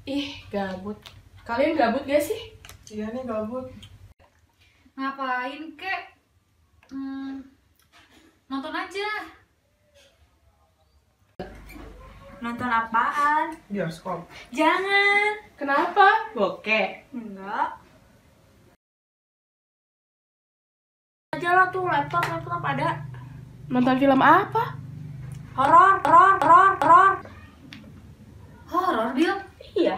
Ih, gabut. Kalian gabut gak sih? Iya nih gabut. Ngapain kek? Nonton aja. Nonton apaan? Bioskop. Jangan. Kenapa? Bokeh. Enggak. Aja lah tuh laptop ada. Nonton film apa? Horor. Horor, Bil. Iya.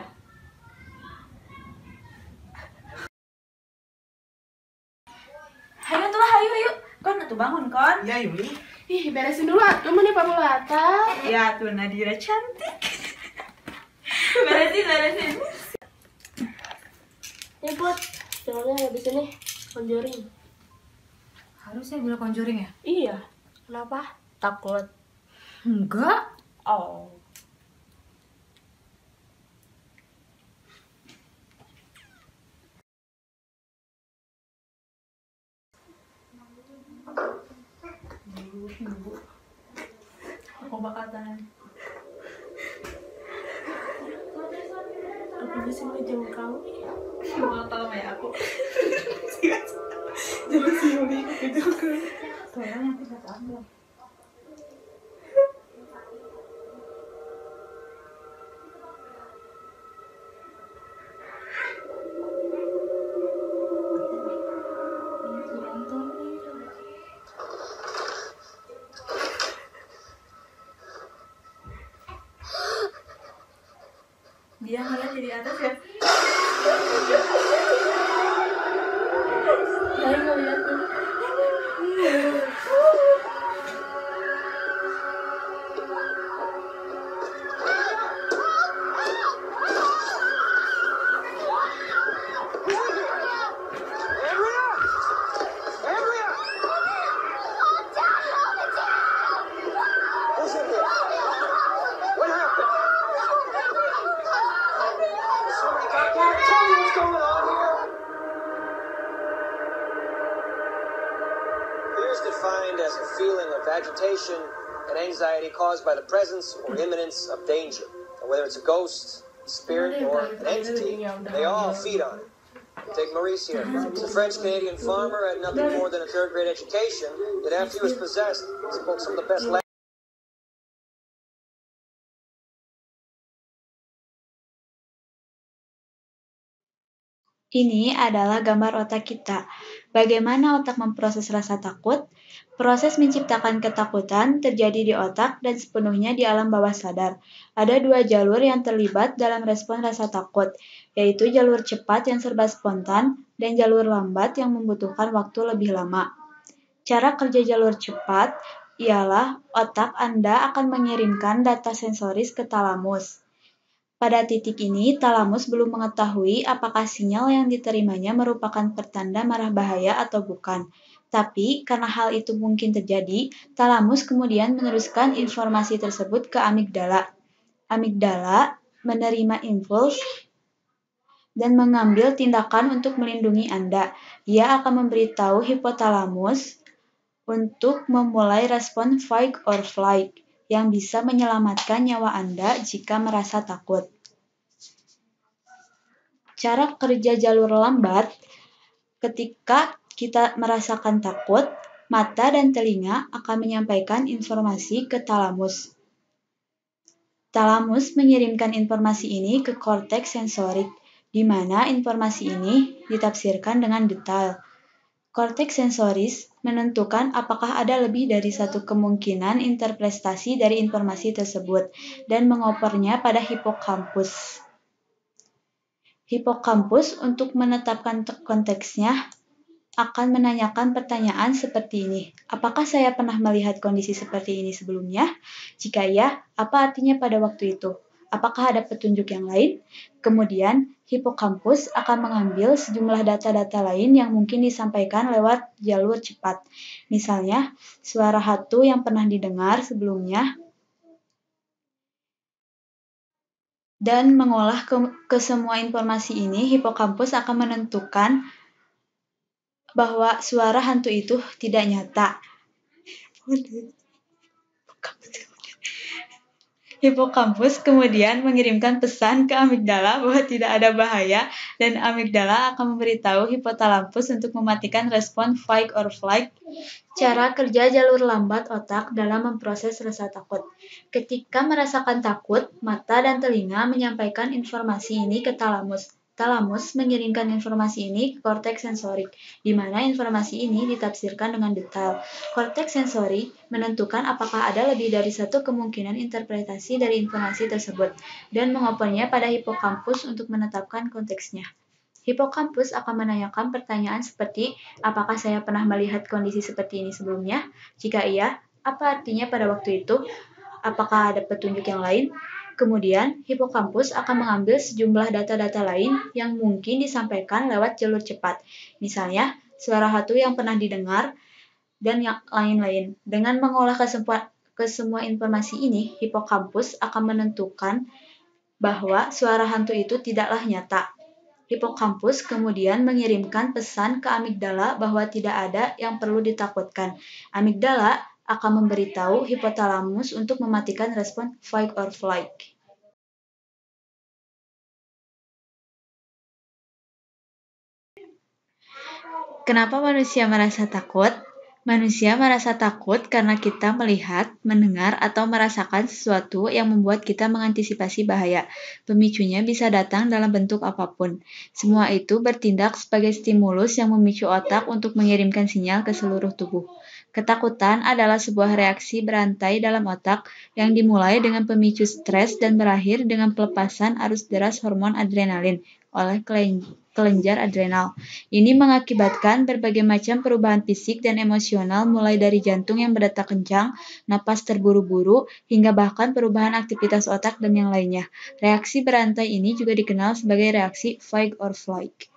Hayu tuh lah, hayu. Kon tuh bangun kon. Iya Yuli. Ih, beresin dulu atuh nih Pak Mulata. Ya tuh Nadira cantik. beresin. Nih Put, filmnya di sini. Conjuring. Harusnya bilang Conjuring ya? Iya. Kenapa? Takut. Enggak. Oh. Aku bakal tahan. Aku bisa ngejauh kamu. Mau tahu ya aku. Jadi si Yuli itu kan. Tolong nanti buat ambil. Dia ngeliat dari atas ya. Saya ngeliat tuh. Fear is defined as a feeling of agitation and anxiety caused by the presence or imminence of danger. And whether it's a ghost, spirit, or an entity, they all feed on it. Take Maurice here. He's a French-Canadian farmer, had nothing more than a third-grade education, yet after he was possessed, he spoke some of the best language. Ini adalah gambar otak kita. Bagaimana otak memproses rasa takut? Proses menciptakan ketakutan terjadi di otak dan sepenuhnya di alam bawah sadar. Ada dua jalur yang terlibat dalam respon rasa takut, yaitu jalur cepat yang serba spontan dan jalur lambat yang membutuhkan waktu lebih lama. Cara kerja jalur cepat ialah otak Anda akan mengirimkan data sensoris ke talamus. Pada titik ini, talamus belum mengetahui apakah sinyal yang diterimanya merupakan pertanda marah bahaya atau bukan. Tapi, karena hal itu mungkin terjadi, talamus kemudian meneruskan informasi tersebut ke amigdala. Amigdala menerima impuls dan mengambil tindakan untuk melindungi Anda. Ia akan memberitahu hipotalamus untuk memulai respon fight or flight yang bisa menyelamatkan nyawa Anda jika merasa takut. Cara kerja jalur lambat, ketika kita merasakan takut, mata dan telinga akan menyampaikan informasi ke talamus. Talamus mengirimkan informasi ini ke korteks sensorik, di mana informasi ini ditafsirkan dengan detail. Korteks sensoris menentukan apakah ada lebih dari satu kemungkinan interpretasi dari informasi tersebut dan mengopernya pada hipokampus. Hipokampus untuk menetapkan konteksnya akan menanyakan pertanyaan seperti ini. Apakah saya pernah melihat kondisi seperti ini sebelumnya? Jika iya, apa artinya pada waktu itu? Apakah ada petunjuk yang lain? Kemudian, hipokampus akan mengambil sejumlah data-data lain yang mungkin disampaikan lewat jalur cepat. Misalnya, suara hantu yang pernah didengar sebelumnya, dan mengolah ke semua informasi ini, hipokampus akan menentukan bahwa suara hantu itu tidak nyata. Hipokampus kemudian mengirimkan pesan ke amigdala bahwa tidak ada bahaya dan amigdala akan memberitahu hipotalamus untuk mematikan respon fight or flight. Cara kerja jalur lambat otak dalam memproses rasa takut. Ketika merasakan takut, mata dan telinga menyampaikan informasi ini ke talamus. Talamus mengirimkan informasi ini ke korteks sensorik, di mana informasi ini ditafsirkan dengan detail. Korteks sensori menentukan apakah ada lebih dari satu kemungkinan interpretasi dari informasi tersebut, dan mengopernya pada hipokampus untuk menetapkan konteksnya. Hipokampus akan menanyakan pertanyaan seperti, apakah saya pernah melihat kondisi seperti ini sebelumnya? Jika iya, apa artinya pada waktu itu? Apakah ada petunjuk yang lain? Kemudian, hipokampus akan mengambil sejumlah data-data lain yang mungkin disampaikan lewat jalur cepat. Misalnya, suara hantu yang pernah didengar, dan yang lain-lain. Dengan mengolah ke semua informasi ini, hipokampus akan menentukan bahwa suara hantu itu tidaklah nyata. Hipokampus kemudian mengirimkan pesan ke amigdala bahwa tidak ada yang perlu ditakutkan. Amigdala akan memberitahu hipotalamus untuk mematikan respon fight or flight. Kenapa manusia merasa takut? Manusia merasa takut karena kita melihat, mendengar, atau merasakan sesuatu yang membuat kita mengantisipasi bahaya. Pemicunya bisa datang dalam bentuk apapun. Semua itu bertindak sebagai stimulus yang memicu otak untuk mengirimkan sinyal ke seluruh tubuh. Ketakutan adalah sebuah reaksi berantai dalam otak yang dimulai dengan pemicu stres dan berakhir dengan pelepasan arus deras hormon adrenalin oleh kelenjar adrenal. Ini mengakibatkan berbagai macam perubahan fisik dan emosional mulai dari jantung yang berdetak kencang, napas terburu-buru, hingga bahkan perubahan aktivitas otak dan yang lainnya. Reaksi berantai ini juga dikenal sebagai reaksi fight or flight.